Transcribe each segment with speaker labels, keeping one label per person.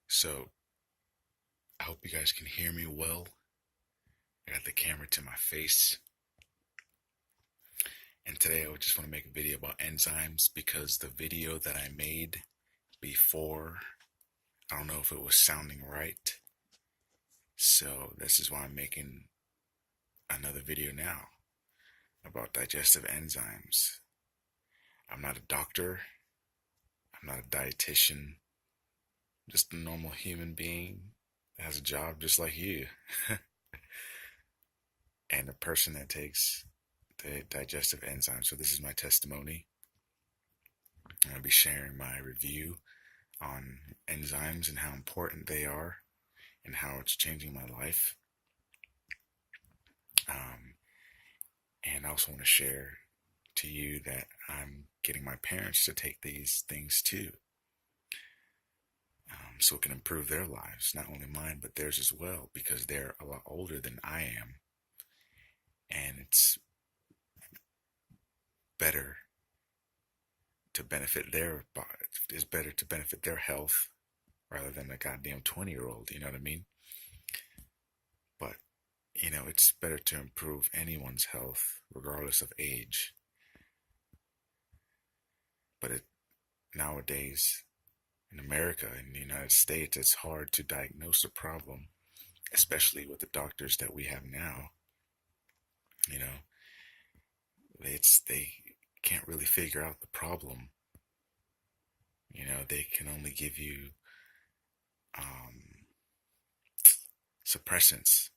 Speaker 1: So, I hope you guys can hear me well. I got the camera to my face. And today I just want to make a video about enzymes because the video that I made before, I don't know if it was sounding right. So, this is why I'm making another video now about digestive enzymes. I'm not a doctor, I'm not a dietitian, just a normal human being that has a job just like you. And a person that takes the digestive enzymes. So this is my testimony. I'm going to be sharing my review on enzymes and how important they are and how it's changing my life. And I also want to share to you that I'm getting my parents to take these things too, so it can improve their lives, not only mine, but theirs as well, because they're a lot older than I am. And it's better to benefit their body, it's better to benefit their health rather than a goddamn 20-year-old, you know what I mean? But, it's better to improve anyone's health regardless of age. But nowadays, in America, in the United States, it's hard to diagnose a problem, especially with the doctors that we have now. You know, they can't really figure out the problem. They can only give you suppressants.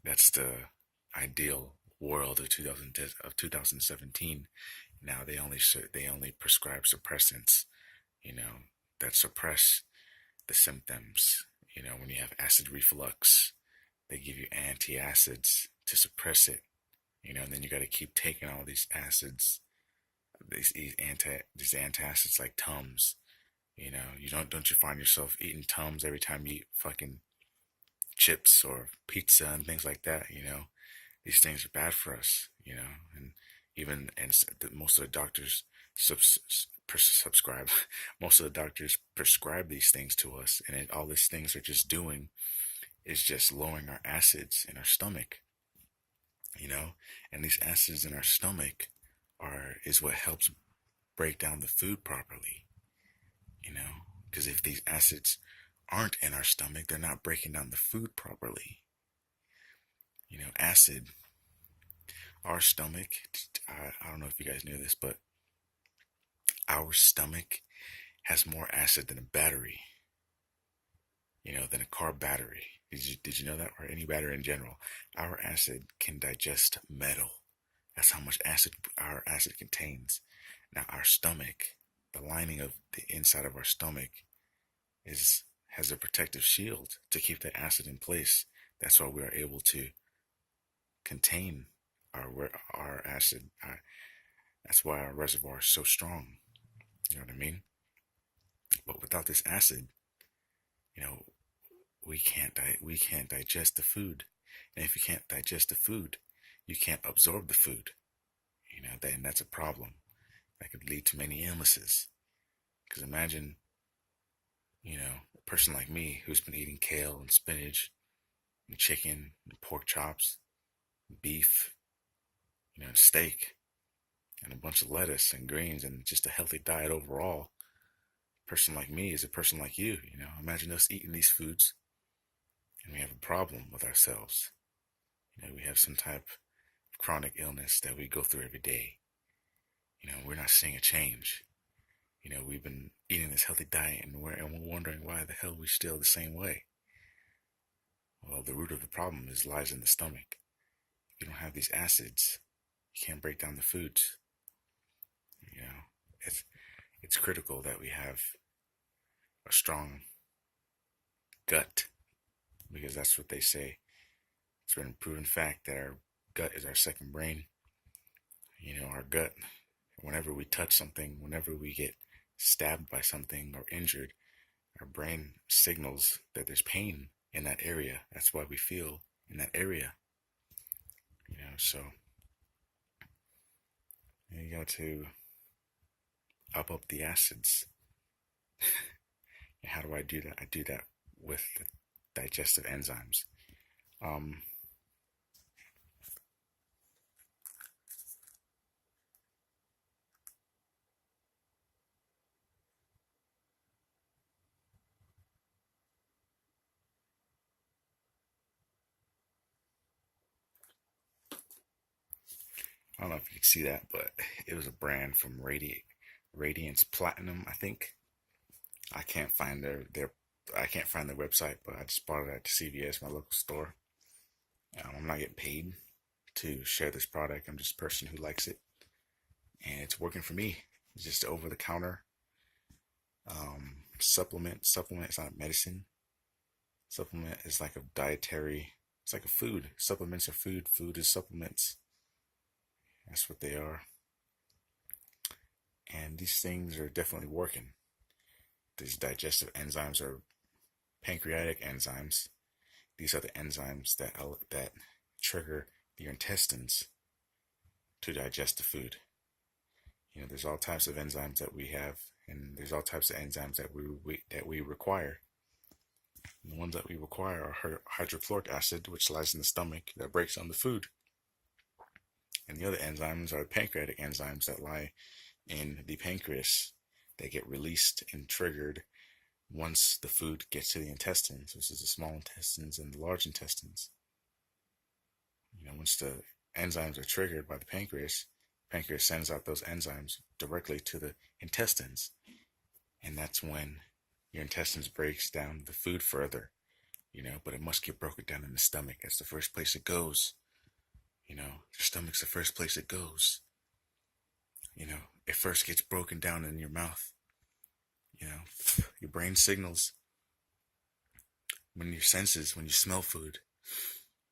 Speaker 1: That's the ideal world of 2017. Now they only prescribe suppressants, you know, that suppress the symptoms. When you have acid reflux, they give you antacids to suppress it. And then you got to keep taking all these acids, these antacids like Tums. Don't you find yourself eating Tums every time you eat fucking chips or pizza and things like that? These things are bad for us. And most of the doctors subscribe. Most of the doctors prescribe these things to us, and all these things are just doing is just lowering our acids in our stomach. And these acids in our stomach is what helps break down the food properly. Because if these acids aren't in our stomach, they're not breaking down the food properly. Acid, our stomach, I don't know if you guys knew this, but our stomach has more acid than a battery, than a car battery. Did you know that? Or any battery in general. Our acid can digest metal. That's how much acid our acid contains. Now our stomach, the lining of the inside of our stomach has a protective shield to keep the acid in place. That's why we are able to contain our acid. That's why our reservoir is so strong. You know what I mean? But without this acid, we can't digest the food. And if you can't digest the food, you can't absorb the food. Then that's a problem. That could lead to many illnesses. Because imagine, a person like me who's been eating kale and spinach and chicken and pork chops, beef, and steak, and a bunch of lettuce and greens and just a healthy diet overall. A person like me is a person like you. Imagine us eating these foods and we have a problem with ourselves. We have some type of chronic illness that we go through every day. We're not seeing a change. We've been eating this healthy diet and we're wondering why the hell we're still the same way. Well, the root of the problem lies in the stomach. If you don't have these acids, you can't break down the foods. It's critical that we have a strong gut, because that's what they say. It's been a proven fact that our gut is our second brain. Our gut, whenever we touch something, whenever we get stabbed by something or injured, our brain signals that there's pain in that area. That's why we feel in that area. So you got to up the acids. And how do I do that? I do that with the digestive enzymes. Um, I don't know if you can see that, but it was a brand from Radiance Platinum, I think. I can't find I can't find their website, but I just bought it at CVS, my local store. I'm not getting paid to share this product. I'm just a person who likes it, and it's working for me. It's just over the counter supplement. Supplement is not medicine. Supplement is like a dietary. It's like a food. Supplements are food. Food is supplements. That's what they are. And these things are definitely working. These digestive enzymes are pancreatic enzymes. These are the enzymes that trigger your intestines to digest the food. There's all types of enzymes that we have, and there's all types of enzymes that we require. And the ones that we require are hydrochloric acid, which lies in the stomach, that breaks down the food. And the other enzymes are pancreatic enzymes that lie in the pancreas. They get released and triggered once the food gets to the intestines, which is the small intestines and the large intestines. Once the enzymes are triggered by the pancreas sends out those enzymes directly to the intestines. And that's when your intestines breaks down the food further, but it must get broken down in the stomach. That's the first place it goes. Your stomach's the first place it goes. It first gets broken down in your mouth. Your brain signals when your senses, when you smell food,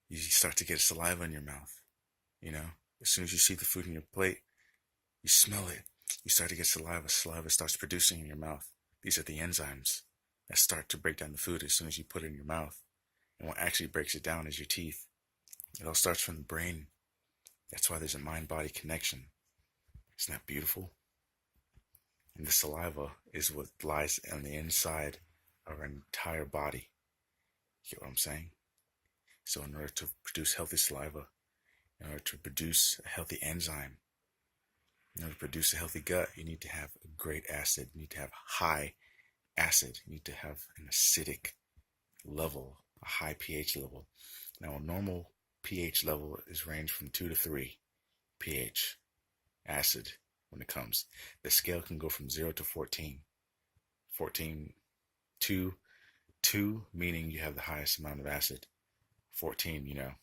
Speaker 1: you start to get saliva in your mouth. As soon as you see the food in your plate, you smell it. You start to get saliva. Saliva starts producing in your mouth. These are the enzymes that start to break down the food as soon as you put it in your mouth. And what actually breaks it down is your teeth. It all starts from the brain. That's why there's a mind-body connection. Isn't that beautiful? And the saliva is what lies on the inside of our entire body. You get what I'm saying? So in order to produce healthy saliva, in order to produce a healthy enzyme, in order to produce a healthy gut, you need to have a great acid. You need to have high acid. You need to have an acidic level, a high pH level. Now, a normal pH level is range from 2 to 3 pH acid when it comes. The scale can go from 0 to 14. 14, 2 meaning you have the highest amount of acid. 14,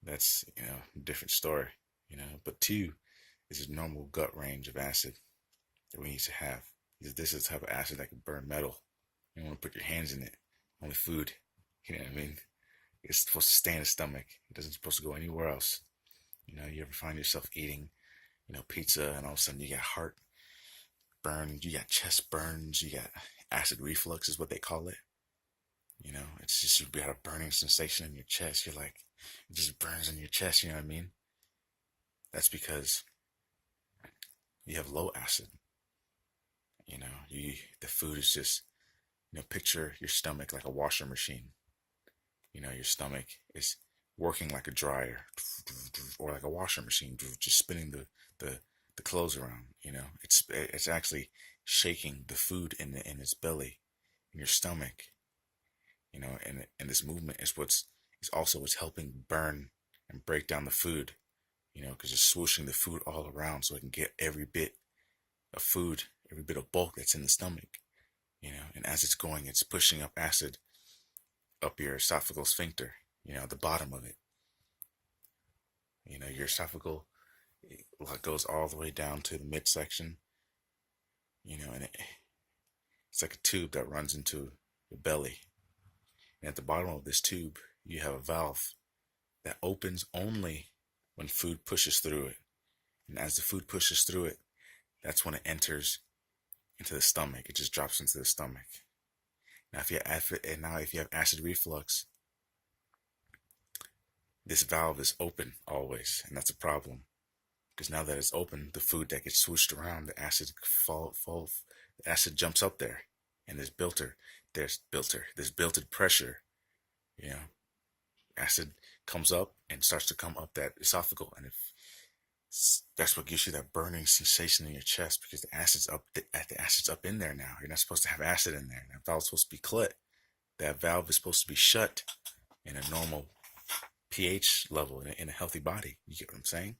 Speaker 1: that's, a different story, but 2 is a normal gut range of acid that we need to have. This is the type of acid that can burn metal. You don't want to put your hands in it. Only food. You know what I mean? It's supposed to stay in the stomach. It doesn't supposed to go anywhere else. You ever find yourself eating, pizza, and all of a sudden you got heart burn, you got chest burns, you got acid reflux is what they call it. It's just you got a burning sensation in your chest. You're like, it just burns in your chest. You know what I mean? That's because you have low acid. The food is just, picture your stomach like a washer machine. Your stomach is working like a dryer or like a washer machine, just spinning the clothes around. It's actually shaking the food in its belly, in your stomach. And this movement is also what's helping burn and break down the food. Because it's swooshing the food all around so it can get every bit of food, every bit of bulk that's in the stomach. And as it's going, it's pushing up acid up your esophageal sphincter, the bottom of it. Your esophageal goes all the way down to the midsection, and it's like a tube that runs into the belly. And at the bottom of this tube, you have a valve that opens only when food pushes through it. And as the food pushes through it, that's when it enters into the stomach. It just drops into the stomach. Now, if you have acid reflux, this valve is open always, and that's a problem. Because now that it's open, the food that gets swooshed around, the acid the acid jumps up there. and there's built-in pressure. You know, acid comes up and starts to come up that esophageal, and if that's what gives you that burning sensation in your chest because the acid's up in there now. You're not supposed to have acid in there. That valve's supposed to be clit. That valve is supposed to be shut in a normal pH level in a healthy body. You get what I'm saying?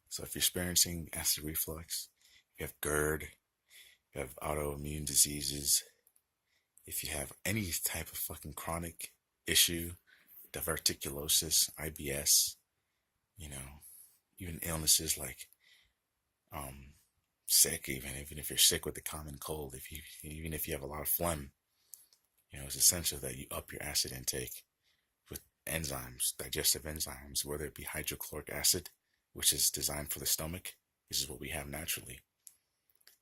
Speaker 1: So if you're experiencing acid reflux, you have GERD, you have autoimmune diseases, if you have any type of fucking chronic issue, diverticulosis, IBS, you know, even illnesses like sick, even if you're sick with the common cold, even if you have a lot of phlegm, it's essential that you up your acid intake with enzymes, digestive enzymes, whether it be hydrochloric acid, which is designed for the stomach. This is what we have naturally.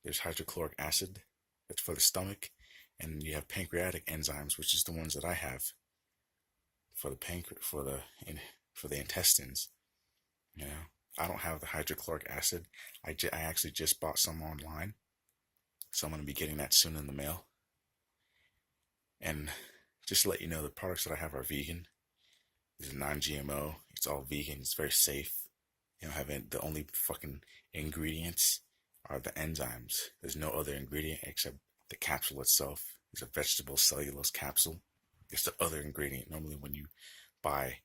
Speaker 1: There's hydrochloric acid that's for the stomach, and you have pancreatic enzymes, which is the ones that I have for the intestines. I don't have the hydrochloric acid. I actually just bought some online, so I'm going to be getting that soon in the mail. And just to let you know, the products that I have are vegan. It's non-GMO. It's all vegan. It's very safe. The only fucking ingredients are the enzymes. There's no other ingredient except the capsule itself. It's a vegetable cellulose capsule. It's the other ingredient. Normally when you buy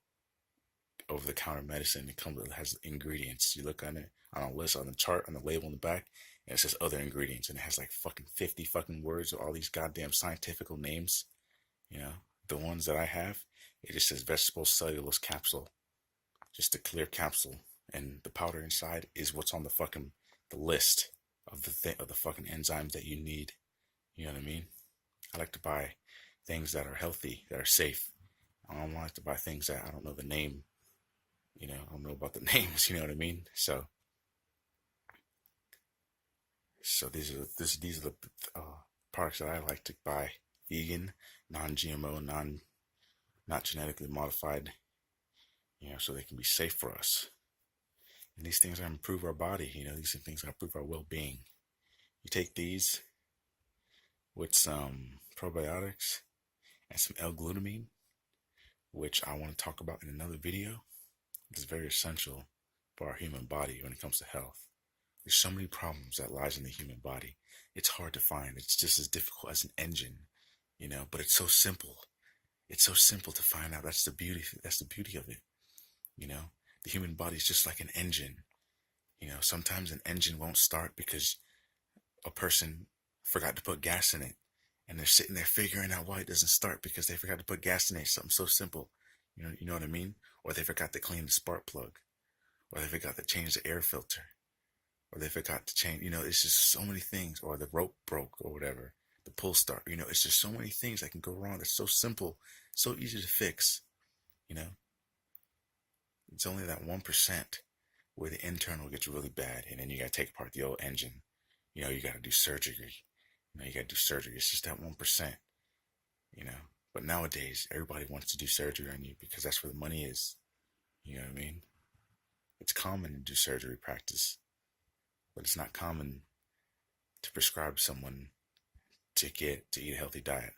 Speaker 1: over-the-counter medicine, it has ingredients. You look on it, on a list, on the chart, on the label in the back, and it says other ingredients, and it has like fucking 50 fucking words or all these goddamn scientific names. The ones that I have, it just says vegetable cellulose capsule, just a clear capsule, and the powder inside is what's on the list of the fucking enzymes that you need. You know what I mean? I like to buy things that are healthy, that are safe. I don't like to buy things that I don't know the name. I don't know about the names. You know what I mean? So these are the products that I like to buy: vegan, non-GMO, not genetically modified. So they can be safe for us. And these things improve our body. These things improve our well-being. You take these with some probiotics and some L-glutamine, which I want to talk about in another video. It's very essential for our human body when it comes to health. There's so many problems that lies in the human body. It's hard to find. It's just as difficult as an engine, but it's so simple. It's so simple to find out. That's the beauty of it. The human body is just like an engine. Sometimes an engine won't start because a person forgot to put gas in it, and they're sitting there figuring out why it doesn't start because they forgot to put gas in it. Something so simple. You know what I mean? Or they forgot to clean the spark plug, or they forgot to change the air filter, or they forgot to change, it's just so many things, or the rope broke or whatever, the pull start, it's just so many things that can go wrong. That's so simple, so easy to fix. It's only that 1% where the internal gets really bad, and then you gotta take apart the old engine. You gotta do surgery. It's just that 1%. But nowadays everybody wants to do surgery on you because that's where the money is. You know what I mean? It's common to do surgery practice, but it's not common to prescribe someone to eat a healthy diet.